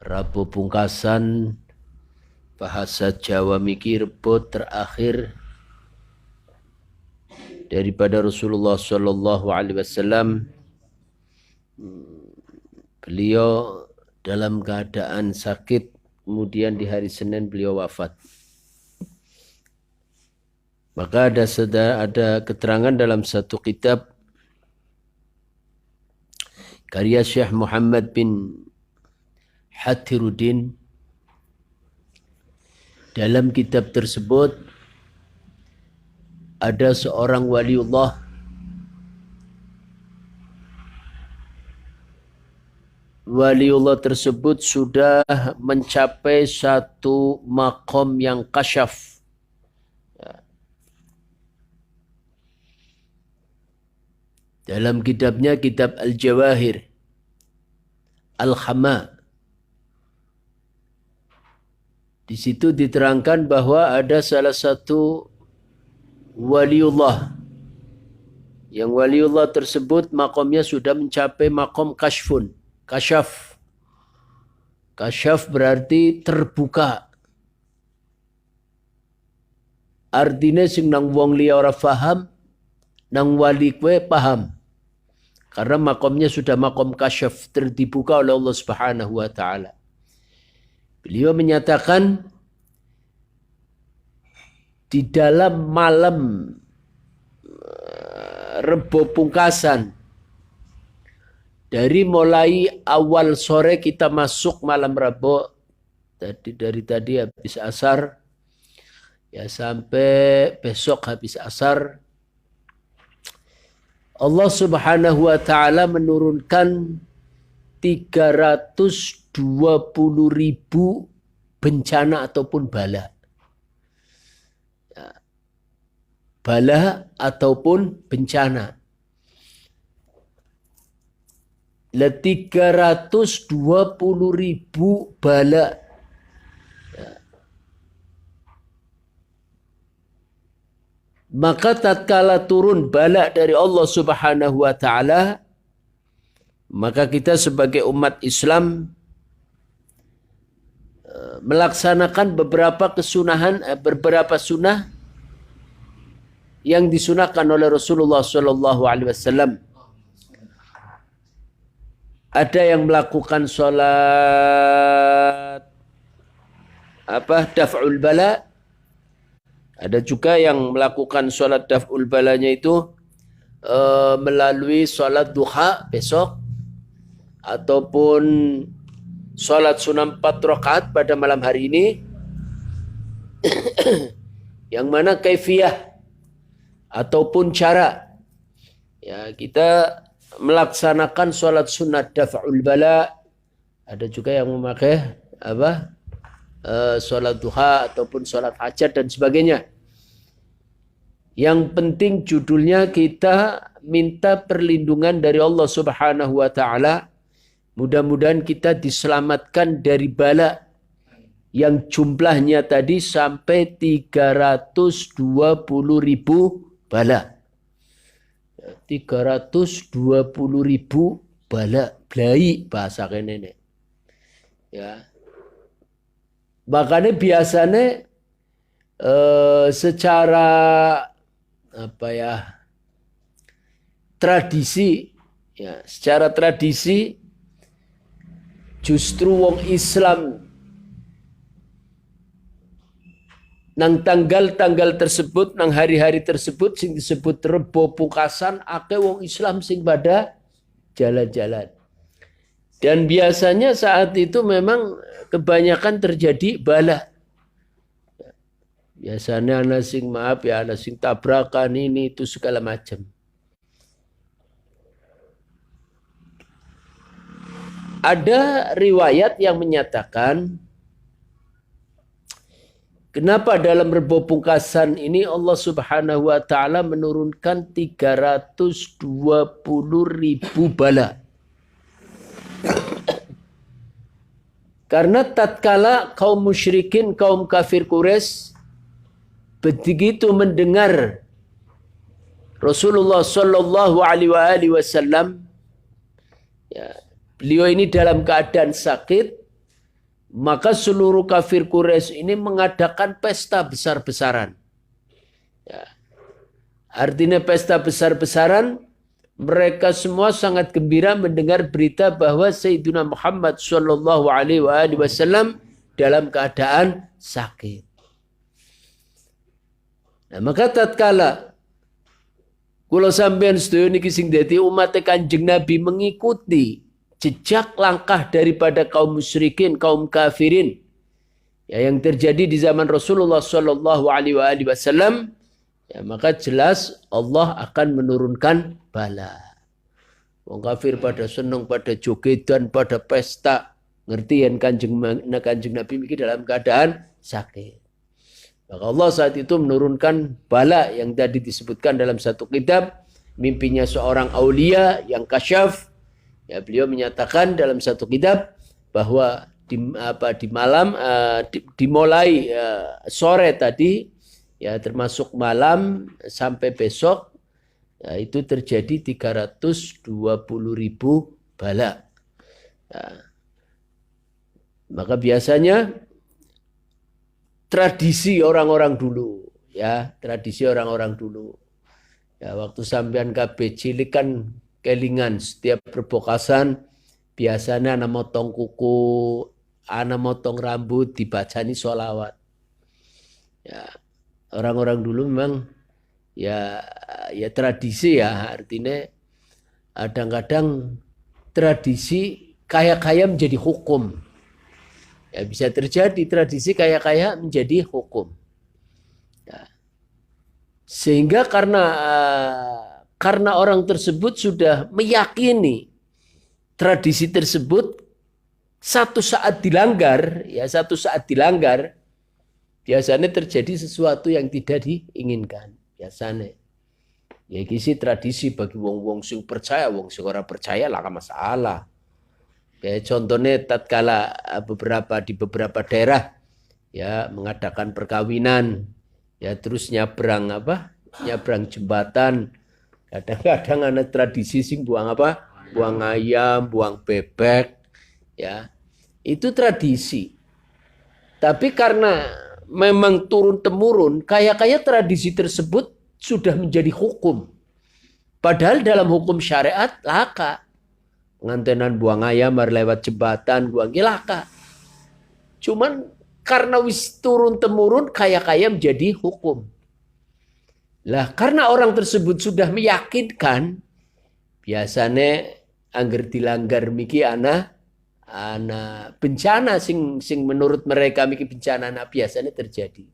Rabu pungkasan bahasa Jawa mikir bot terakhir daripada Rasulullah Shallallahu Alaihi Wasallam. Beliau dalam keadaan sakit, kemudian di hari Senin beliau wafat. Maka ada keterangan dalam satu kitab karya Syekh Muhammad bin Hathiruddin. Dalam kitab tersebut ada seorang waliullah tersebut sudah mencapai satu maqam yang kasyaf. Dalam kitabnya, kitab Al-Jawahir Al-Hama, di situ diterangkan bahwa ada salah satu waliullah yang waliullah tersebut makomnya sudah mencapai makom kasyfun. Kasyaf. Kasyaf berarti terbuka. Artinya sing nang wong liya ora paham, nang wali kue paham. Karena makomnya sudah makom kasyaf, terdibuka oleh Allah Subhanahu wa taala. Beliau menyatakan di dalam malam Rebo pungkasan, dari mulai awal sore kita masuk malam Rebo, dari tadi habis asar ya sampai besok habis asar, Allah Subhanahu wa taala menurunkan 320.000 bencana ataupun bala. Bala ataupun bencana. 320.000 bala. Maka tatkala turun bala dari Allah Subhanahu wa taala, maka kita sebagai umat Islam melaksanakan beberapa sunnah yang disunahkan oleh Rasulullah Shallallahu Alaihi Wasallam. Ada yang melakukan sholat daf'ul bala. Ada juga yang melakukan sholat daf'ul balanya itu melalui sholat duha besok, ataupun sholat sunnah 4 rakaat pada malam hari ini. Yang mana kaifiyah ataupun cara ya kita melaksanakan sholat sunat daf'ul bala. Ada juga yang memakai sholat duha ataupun sholat hajat dan sebagainya. Yang penting judulnya kita minta perlindungan dari Allah Subhanahu wa taala. Mudah-mudahan kita diselamatkan dari bala yang jumlahnya tadi sampai 320.000 bala. 320.000 bala, blai bahasa kene. Ya. Makanya biasanya secara secara tradisi justru wong Islam nang tanggal-tanggal tersebut, nang hari-hari tersebut sing disebut Rebo pungkasan, akeh wong Islam sing pada jalan-jalan. Dan biasanya saat itu memang kebanyakan terjadi bala. Biasanya ana sing ana sing tabrakan ini itu segala macam. Ada riwayat yang menyatakan kenapa dalam Rebo pungkasan ini Allah Subhanahu wa taala menurunkan 320.000 bala. Karena tatkala kaum musyrikin, kaum kafir Quraisy begitu mendengar Rasulullah Shallallahu Alaihi Wasallam, ya, beliau ini dalam keadaan sakit, maka seluruh kafir Quraisy ini mengadakan pesta besar-besaran. Ya. Artinya pesta besar-besaran, mereka semua sangat gembira mendengar berita bahwa Sayyidina Muhammad Shallallahu Alaihi Wasallam dalam keadaan sakit. Nah, maka tatkala kula sampeyan sedaya niki sing dadi umat Kanjeng Nabi mengikuti jejak langkah daripada kaum musyrikin, kaum kafirin, ya, yang terjadi di zaman Rasulullah Shallallahu Alaihi Wasallam, ya, maka jelas Allah akan menurunkan bala. Wong kafir pada seneng, pada jogedan, pada pesta, ngerti yang Kanjeng Nabi ini dalam keadaan sakit. Maka Allah saat itu menurunkan bala yang tadi disebutkan dalam satu kitab, mimpinya seorang aulia yang kasyaf. Ya, beliau menyatakan dalam satu kitab bahwa dimulai sore tadi, ya, termasuk malam sampai besok, ya, itu terjadi 320.000 bala. Ya. Maka biasanya tradisi orang-orang dulu, ya, tradisi orang-orang dulu. Ya, waktu sampean kabeh cilik kan kelingan setiap perbokasan biasanya ana motong kuku, ana motong rambut, dibacani sholawat. Ya, orang-orang dulu memang ya tradisi, ya, artinya kadang-kadang tradisi kaya-kaya menjadi hukum. Ya, bisa terjadi tradisi kaya-kaya menjadi hukum. Ya. Sehingga karena orang tersebut sudah meyakini tradisi tersebut satu saat dilanggar, biasanya terjadi sesuatu yang tidak diinginkan. Biasanya. Ya, kisi tradisi bagi wong-wong sing percaya, wong sing ora percaya lah masalah. Kayak contohnya tatkala di beberapa daerah, ya, mengadakan perkawinan, ya, terus nyabrang jembatan. Kadang-kadang ada tradisi sing buang ayam, buang bebek, ya. Itu tradisi. Tapi karena memang turun-temurun, kaya-kaya tradisi tersebut sudah menjadi hukum. Padahal dalam hukum syariat laka. Pengantenan buang ayam lewat jembatan, buang laka. Cuman karena wis turun-temurun, kaya-kaya menjadi hukum. Lah, karena orang tersebut sudah meyakinkan, biasanya angger dilanggar miki ana bencana sing menurut mereka miki bencana biasanya terjadi.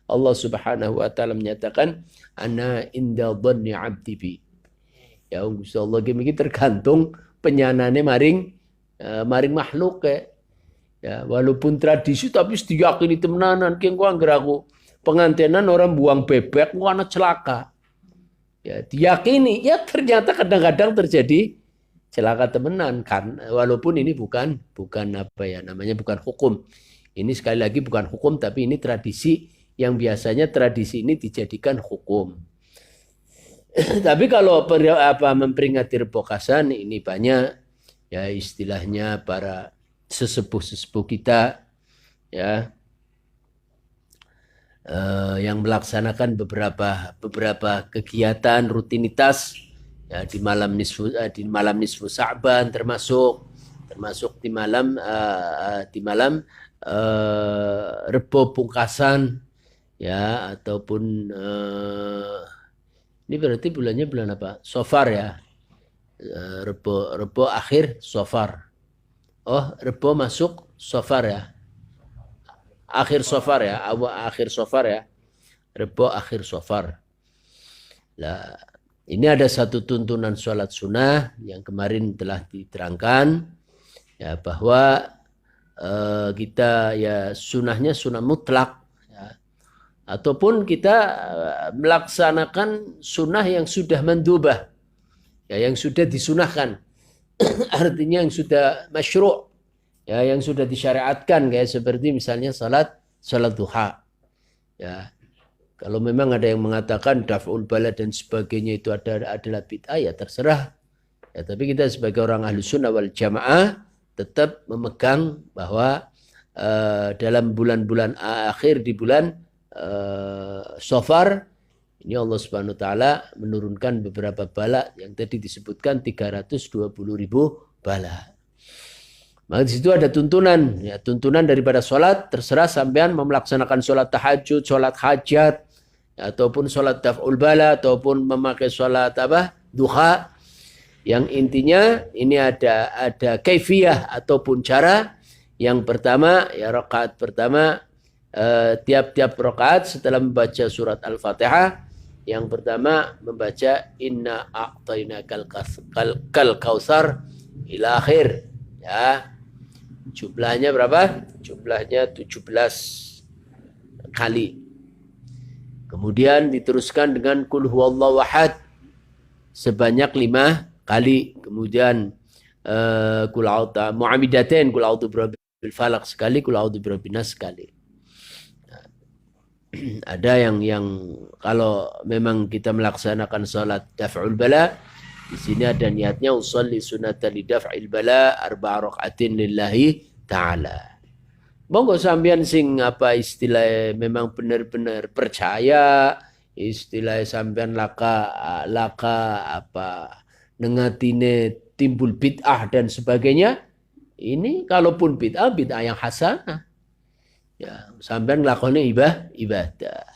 Allah Subhanahu wa taala menyatakan ana inda dhanni 'abdi bi. Ya, Gusti Allah miki tergantung penyanane maring makhluk, ya, walaupun tradisi tapi diyakini temenanan ki engko angger aku pengantenan orang buang bebek engko ana celaka. Ya, diyakini, ya, ternyata kadang-kadang terjadi celaka temenan kan, walaupun ini bukan bukan hukum. Ini sekali lagi bukan hukum, tapi ini tradisi yang biasanya tradisi ini dijadikan hukum. Tapi kalau memperingati Rebokasan ini banyak, ya, istilahnya para sesepuh kita, ya, yang melaksanakan beberapa kegiatan rutinitas, ya, di malam nisfu Sa'ban termasuk di malam Rebo Pungkasan, ya, ataupun ini berarti bulannya bulan apa? Safar, ya. Rebo akhir Safar. Oh, Rebo masuk Safar, ya. Akhir Safar, ya. Akhir Safar, ya. Rebo akhir Safar. Nah, ini ada satu tuntunan sholat sunnah yang kemarin telah diterangkan, ya, bahwa kita, ya, sunnahnya sunnah mutlak. Ataupun kita melaksanakan sunnah yang sudah mandubah, ya, yang sudah disunahkan. Artinya yang sudah masyru', ya, yang sudah disyariatkan, kayak seperti misalnya salat duha. Ya, kalau memang ada yang mengatakan daf'ul bala dan sebagainya itu adalah bid'ah, ya terserah. Ya, tapi kita sebagai orang ahlu sunnah wal jamaah tetap memegang bahwa dalam bulan-bulan akhir di bulan Safar, ini Allah Subhanahu wa taala menurunkan beberapa bala yang tadi disebutkan 320.000 bala. Maka di situ ada tuntunan, ya, tuntunan daripada sholat. Terserah sampean mau melaksanakan sholat tahajud, sholat hajat, ataupun sholat daf'ul bala, ataupun memakai sholat apa, duha. Yang intinya ini ada kaifiyah ataupun cara. Yang pertama, ya rakaat pertama, tiap-tiap rakaat setelah membaca surat Al-Fatihah, yang pertama membaca inna a'tainakal kautsar ila akhir, ya. Jumlahnya berapa? Jumlahnya 17 kali. Kemudian diteruskan dengan kul huwallahu ahad sebanyak 5 kali. Kemudian kul a'udzu mu'amidatain, kul a'udzu birabbil falaq sekali, kul a'udzu birabbin nas sekali. Ada yang kalau memang kita melaksanakan salat daf'ul bala, di sini ada niatnya usolli sunatan li daf'il bala arba'a raka'atin lillahi ta'ala. Monggo sampean sing apa istilah memang benar-benar percaya, istilah sampean laka apa nengatine timbul bid'ah dan sebagainya. Ini kalaupun bid'ah yang hasanah. Ya, sampean nglakoni ibadah.